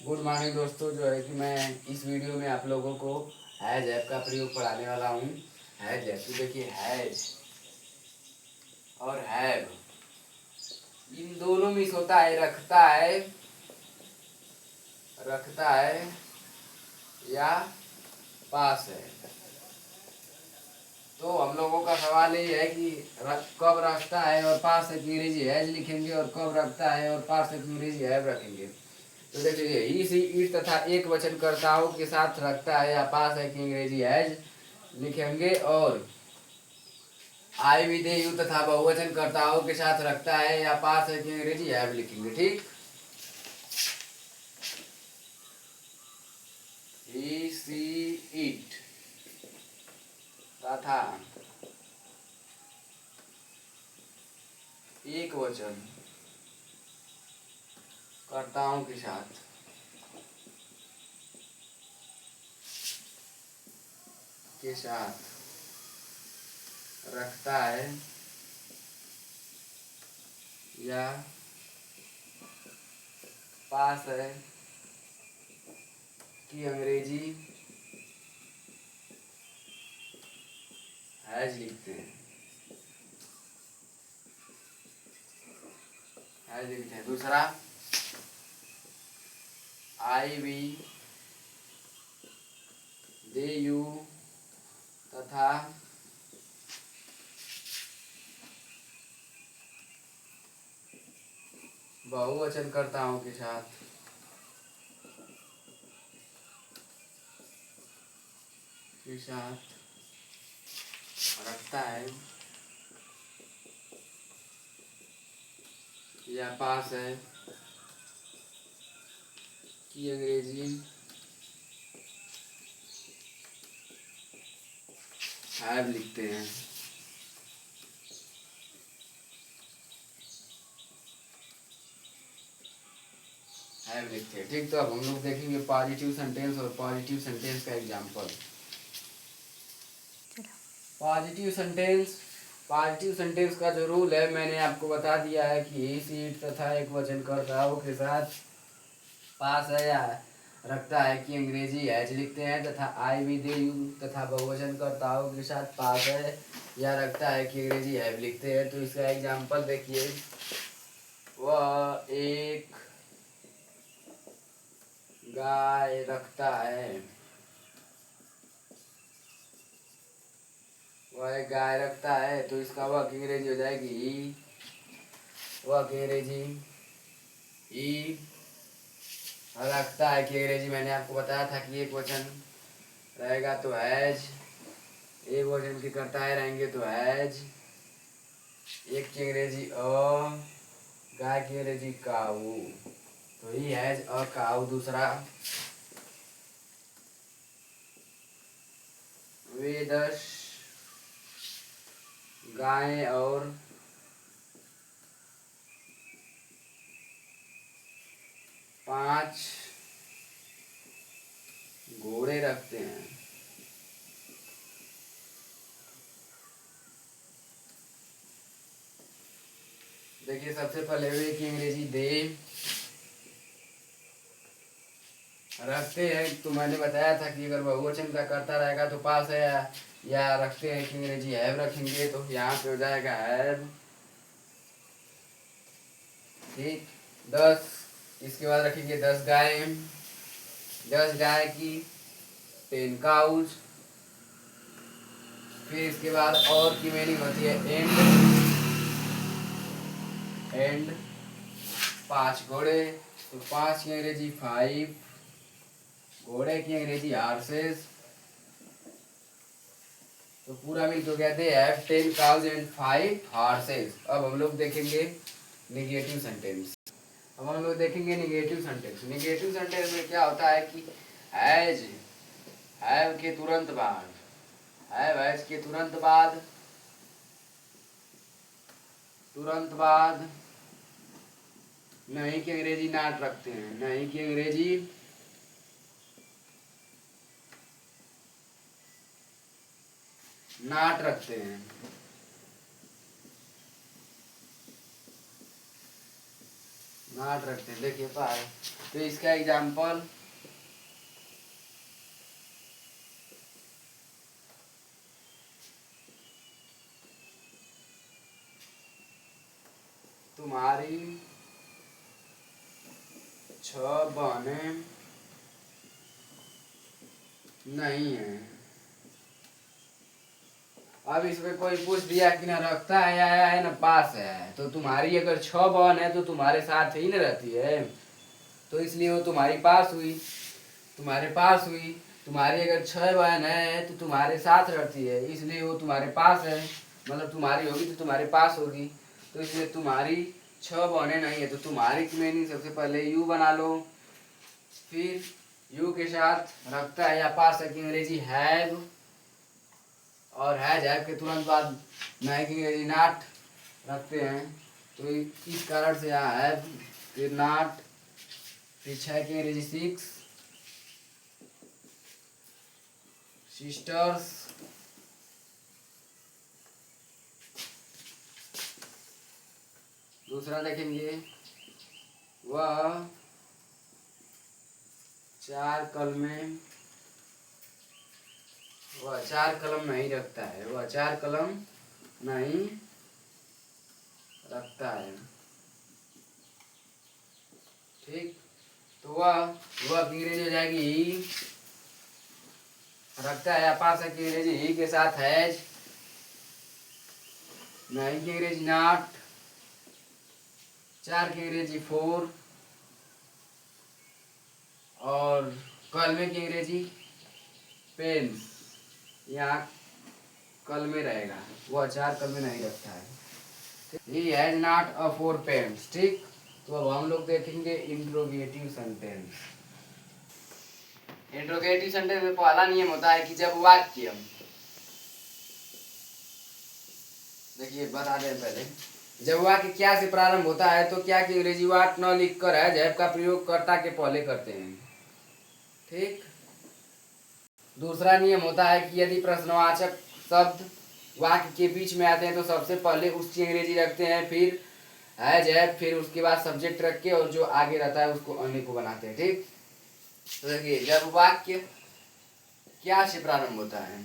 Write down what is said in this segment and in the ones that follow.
Good morning दोस्तों। जो है कि मैं इस वीडियो में आप लोगों को हैज ऐप का प्रयोग पढ़ाने वाला हूँ। हैज ऐप, तो देखिए हैज और हैव, इन दोनों मिस होता है रखता है या पास है। तो हम लोगों का सवाल ये है कि कब रखता है और पास है की अंग्रेजी हैज लिखेंगे, और कब रखता है और पास है की अंग्रेजी हैव रखेंगे। तो देखिए ही सी इट तथा एक वचन कर्ताओं के साथ रखता है या पास है की अंग्रेजी हैज लिखेंगे, और आई भी दे यू तथा बहुवचन कर्ताओं के साथ रखता है या पास है की अंग्रेजी हैव लिखेंगे। ठीक, ही सी इट तथा एक वचन कर्ताओं के साथ रखता है या पास है कि अंग्रेजी हैज लिखते हैं। हैज लिखते हैं। दूसरा, आई वी दे यू तथा बहुवचन कर्ताओं के साथ रखता है या पास है कि अंग्रेजी हैव लिखते हैं। हैव लिखते हैं। ठीक, तो अब हम लोग देखेंगे पॉजिटिव सेंटेंस और पॉजिटिव सेंटेंस का example. Positive sentence, positive sentence का जो रूल है मैंने आपको बता दिया है कि ही सी इट तथा एक वचन कर्ताओं के साथ पास है या रखता है कि अंग्रेजी हैज लिखते हैं, तथा आई वी दे यू तथा बहुवचन कर्ताओं के साथ पास है या रखता है कि अंग्रेजी हैव लिखते हैं। तो इसका एग्जांपल देखिए, वह एक गाय रखता है, वह एक गाय रखता है, तो इसका वह की अंग्रेजी हो जाएगी वह की अंग्रेजी ई। रखता है कि अंग्रेजी मैंने आपको बताया था कि एक वचन रहेगा तो हैज, एक वचन के करता है रहेंगे तो हैज, एक की अंग्रेजी अ, गाय की अंग्रेजी काऊ, तो ही हैज अ काऊ। दूसरा, वे 10 गायें और 5 घोड़े रखते हैं। देखिए सबसे पहले वे की अंग्रेजी दे रखते हैं, तो मैंने बताया था कि अगर बहुवचन का करता रहेगा तो पास है या रखते हैं कि अंग्रेजी हैव रखेंगे, तो यहाँ पे हो जाएगा हैव। ठीक, 10, इसके बाद रखेंगे 10 गाय, 10 गाय की 10 काउज। फिर इसके बाद और की मीनिंग होती है एंड 5 घोड़े, तो 5 की अंग्रेजी 5, घोड़े की अंग्रेजी हॉर्सेस, तो पूरा मिल तो कहते हैं 10 काउज एंड 5 हॉर्सेस। अब हम लोग देखेंगे निगेटिव सेंटेंस। अब हम लोग देखेंगे निगेटिव सेंटेंस। निगेटिव सेंटेंस में क्या होता है कि हैज, हैव के तुरंत बाद, हैज के तुरंत बाद नहीं की अंग्रेजी नॉट रखते हैं, नहीं की अंग्रेजी नॉट रखते हैं। नॉट रखते हैं, देखिए पाए। तो इसका एग्जाम्पल तुम्हारी 6 बहनें नहीं है। अब इसमें कोई पूछ दिया कि ना रखता है या है ना पास है, तो तुम्हारी अगर 6 बहन है तो तुम्हारे साथ ही ना रहती है, तो इसलिए वो तुम्हारी पास हुई, तुम्हारे पास हुई। तुम्हारी अगर 6 बहन है तो तुम्हारे साथ रहती है, इसलिए वो तुम्हारे पास है, मतलब तुम्हारी होगी तो तुम्हारे पास होगी। तो इसलिए तुम्हारी 6 बहनें नहीं है, तो तुम्हारी की मीनिंग सबसे पहले यू बना लो, फिर यू के साथ रखता है या पास है की अंग्रेजी हैव, और हैव के तुरंत बाद नहीं की अंग्रेजी नॉट रखते हैं। तो इस कारण से यहाँ हैव, फिर नॉट, फिर 6 की अंग्रेजी 6 सिस्टर्स, दूसरा देखेंगे वह 4 कलमें, वह 4 कलम नहीं रखता है, वह 4 कलम नहीं रखता है। ठीक, तो वह की अंग्रेजी हो जाएगी ही, रखता है या पास है की अंग्रेजी ही के साथ हैज, नहीं की अंग्रेजी नॉट, 4 की अंग्रेजी 4, और कलमे की अंग्रेजी पेन। यहाँ कल में रहेगा, वो 4 कल में नहीं रखता है। He has not a 4 pence. ठीक, तो अब हम लोग देखेंगे इंट्रोगेटिव सेंटेंस। इंट्रोगेटिव सेंटेंस में पहला नियम होता है कि जब वाक्य, देखिए बता दें पहले, जब वाक्य क्या से प्रारंभ होता है तो क्या की अंग्रेजी वाट न लिख कर है जैब का प्रयोग कर्ता के पहले करते हैं। ठीक, दूसरा नियम होता है कि यदि प्रश्नवाचक शब्द वाक्य के बीच में आते हैं तो सबसे पहले उसकी अंग्रेजी रखते हैं, फिर हैज है, फिर उसके बाद सब्जेक्ट रख के और जो आगे रहता है उसको अन्य को बनाते हैं। ठीक, तो देखिए जब वाक्य क्या से प्रारंभ होता है,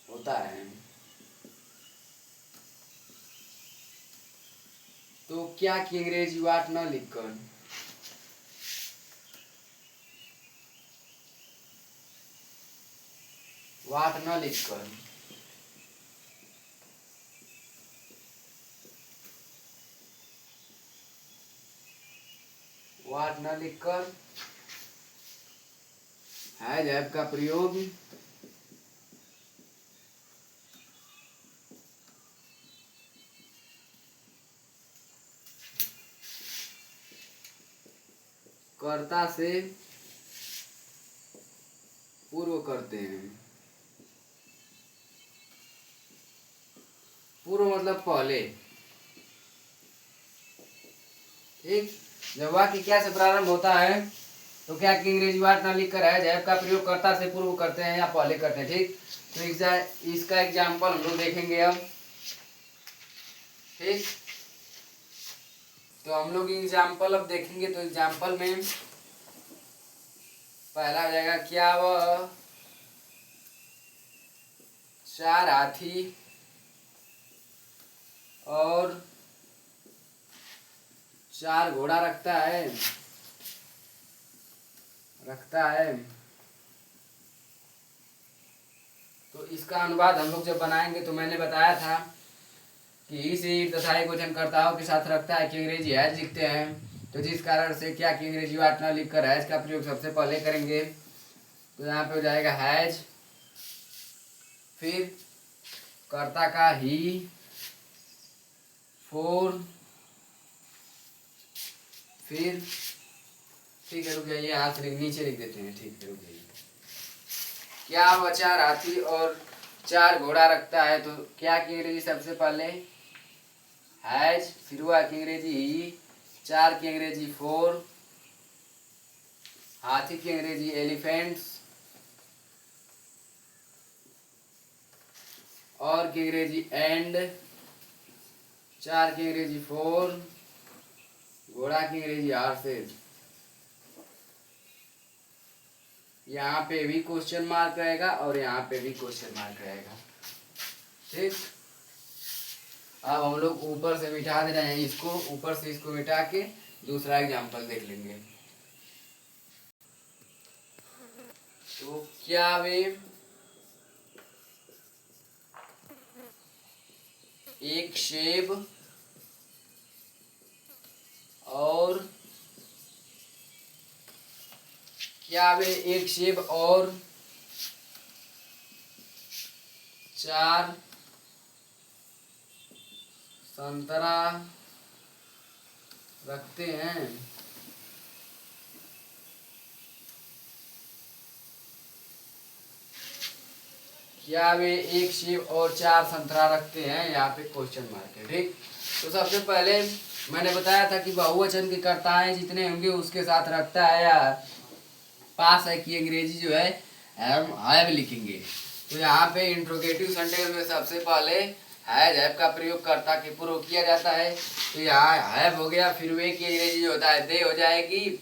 होता है तो क्या की अंग्रेजी वाट न लिखकर, वाट न लिखकर वाट न लिखकर हैज हैव का प्रयोग कर्ता से पूर्व करते हैं। पूर्व मतलब पहले। ठीक, जब वाक्य क्या से प्रारंभ होता है तो क्या की अंग्रेजी वाट न लिखकर है जैब का प्रयोग कर्ता से पूर्व करते हैं या पहले करते हैं। ठीक, तो इसका एग्जाम्पल हम लोग देखेंगे अब। ठीक, तो हम लोग एग्जाम्पल अब देखेंगे, तो एग्जाम्पल में पहला हो जाएगा क्या वह 4 हाथी और 4 घोड़ा रखता है, रखता है। तो इसका अनुवाद हम लोग जब बनाएंगे तो मैंने बताया था कि इसे तथा एक वचनकर्ताओं के साथ रखता है कि अंग्रेजी हैज लिखते हैं, तो जिस कारण से क्या कि अंग्रेजी वाट न लिखकर हैज का प्रयोग सबसे पहले करेंगे। तो यहाँ पे हो जाएगा हैज, फिर कर्ता का ही, 4, फिर ठीक है रुक जाइए, यहाँ से नीचे लिख देते हैं। ठीक है रुक जाइए, क्या वह 4 हाथी और 4 घोड़ा रखता है, तो क्या की अंग्रेजी सबसे पहले हैज, फिर हुआ की अंग्रेजी ही, 4 की अंग्रेजी 4, हाथी की अंग्रेजी एलिफेंट्स, और की अंग्रेजी एंड, 4 की अंग्रेजी 4, घोड़ा की अंग्रेजी हॉर्सेस। यहाँ पे भी क्वेश्चन मार्क रहेगा और यहाँ पे भी क्वेश्चन मार्क रहेगा। ठीक, अब हम लोग ऊपर से मिटा दे रहे हैं इसको, ऊपर से इसको मिटा के दूसरा एग्जाम्पल देख लेंगे। तो क्या वे एक सेब और क्या वे एक सेब और 4 संतरा रखते हैं? क्या वे एक सेब और 4 संतरा रखते हैं? यहाँ पे क्वेश्चन मार्क है। ठीक, तो सबसे पहले मैंने बताया था कि बहुवचन के कर्ताएं जितने होंगे उसके साथ रखता है या पास है की अंग्रेजी जो है हैव लिखेंगे। तो यहाँ पे इंट्रोगेटिव सेंटेंस में सबसे पहले हैव का प्रयोग कर्ता के पूर्व किया जाता है। तो यहाँ हैव हो गया, फिर वे की अंग्रेजी जो होता है दे हो जाएगी,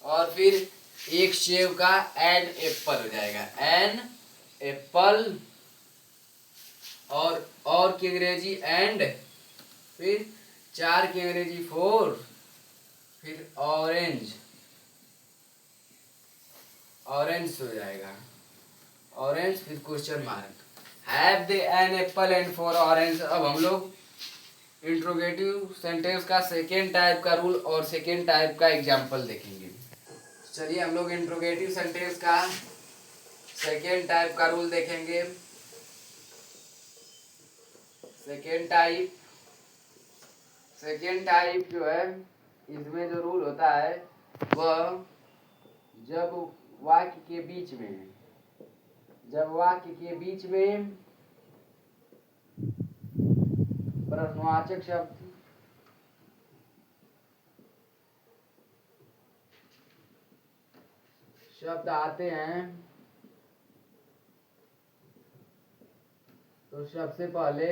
और फिर एक सेब का एन एप्पल हो जाएगा, एन एप्पल, और की अंग्रेजी एंड, फिर 4 की अंग्रेजी 4, फिर ऑरेंज, ऑरेंज हो जाएगा, ऑरेंज, फिर question mark, have they an apple and 4 orange. अब हम लोग इंट्रोगेटिव सेंटेंस का सेकेंड टाइप का रूल और सेकेंड टाइप का एग्जाम्पल देखेंगे। चलिए हम लोग इंट्रोगेटिव सेंटेंस का सेकेंड टाइप का रूल देखेंगे। सेकेंड टाइप जो है, इसमें जो रूल होता है वह जब वाक्य के बीच में प्रश्नवाचक शब्द आते हैं, तो सबसे पहले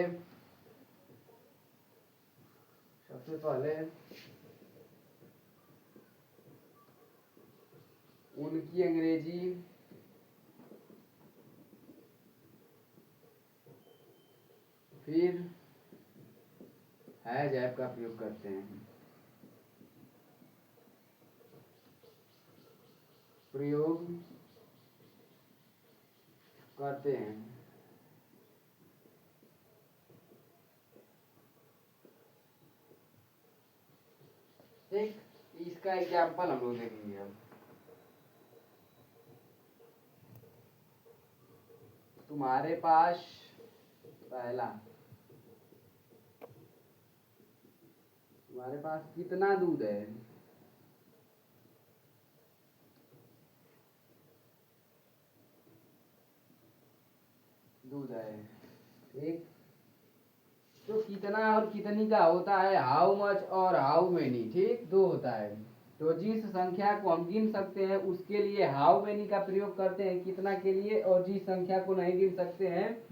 उनकी अंग्रेजी फिर हैज हैव का प्रयोग करते हैं, ठीक, इसका एग्जाम्पल हम लोग देखेंगे। अब तुम्हारे पास पहला, तुम्हारे पास कितना दूध है? दूध है, ठीक। तो कितना और कितनी का होता है हाउ मच और हाउ मेनी, ठीक, दो होता है। तो जिस संख्या को हम गिन सकते हैं उसके लिए हाउ मेनी का प्रयोग करते हैं कितना के लिए, और जिस संख्या को नहीं गिन सकते हैं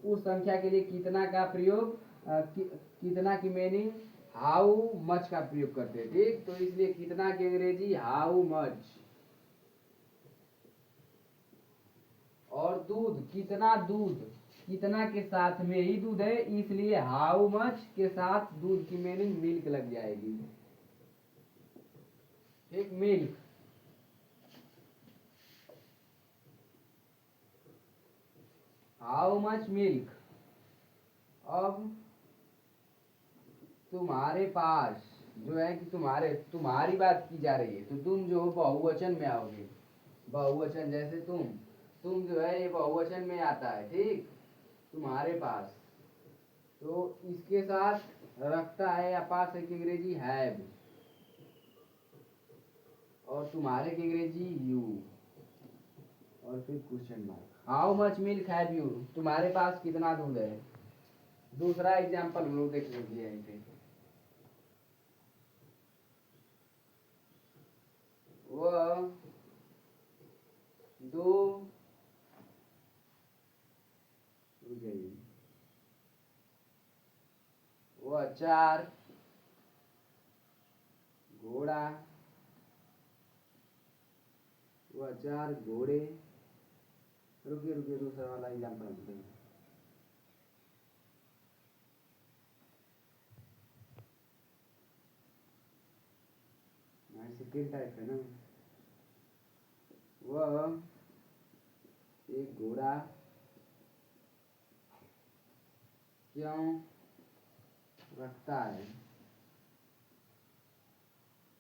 उस संख्या के लिए कितना का प्रयोग कितना की मीनिंग हाउ मच का प्रयोग करते हैं, ठीक। तो इसलिए कितना की अंग्रेजी हाउ मच, और दूध, कितना के साथ में ही दूध है इसलिए हाउ मच के साथ दूध की मीनिंग मिल्क लग जाएगी, ठीक, मिल्क। How much milk. अब तुम्हारे पास जो है कि तुम्हारी बात की जा रही है, तो तुम जो बहुवचन में आओगे, बहुवचन जैसे तुम जो है ये बहुवचन में आता है, ठीक। तुम्हारे पास, तो इसके साथ रखता है या पास है की अंग्रेजी हैव, और तुम्हारे की अंग्रेजी यू, और फिर question mark. How much milk have you, तुम्हारे पास कितना दूध है। दूसरा एग्जाम्पल हम लोग देख लेंगे यहीं पे। वह दो वह चार घोड़ा, हुआ चार घोड़े। रुकिए रुकिए, दूसरा वाला एग्जाम्पल देंगे। सेकेंड टाइप है ना। वह एक घोड़ा क्यों रखता है,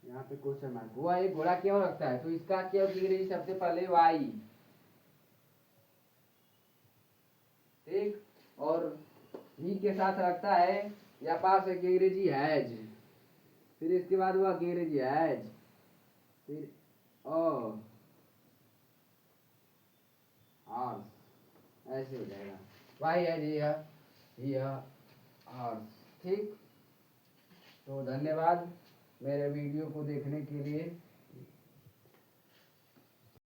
यहाँ पे क्वेश्चन मार्क। वह एक घोड़ा क्यों रखता है, तो इसका क्यों की अंग्रेजी सबसे पहले वाई, ठीक। और ही के साथ रखता है या पास है की अंग्रेजी हैज, फिर इसके बाद हुआ की अंग्रेजी हैज, फिर ओ हॉर्स, ऐसे हो जाएगा। वाई हैज ही हॉर्स, ठीक। तो धन्यवाद मेरे वीडियो को देखने के लिए।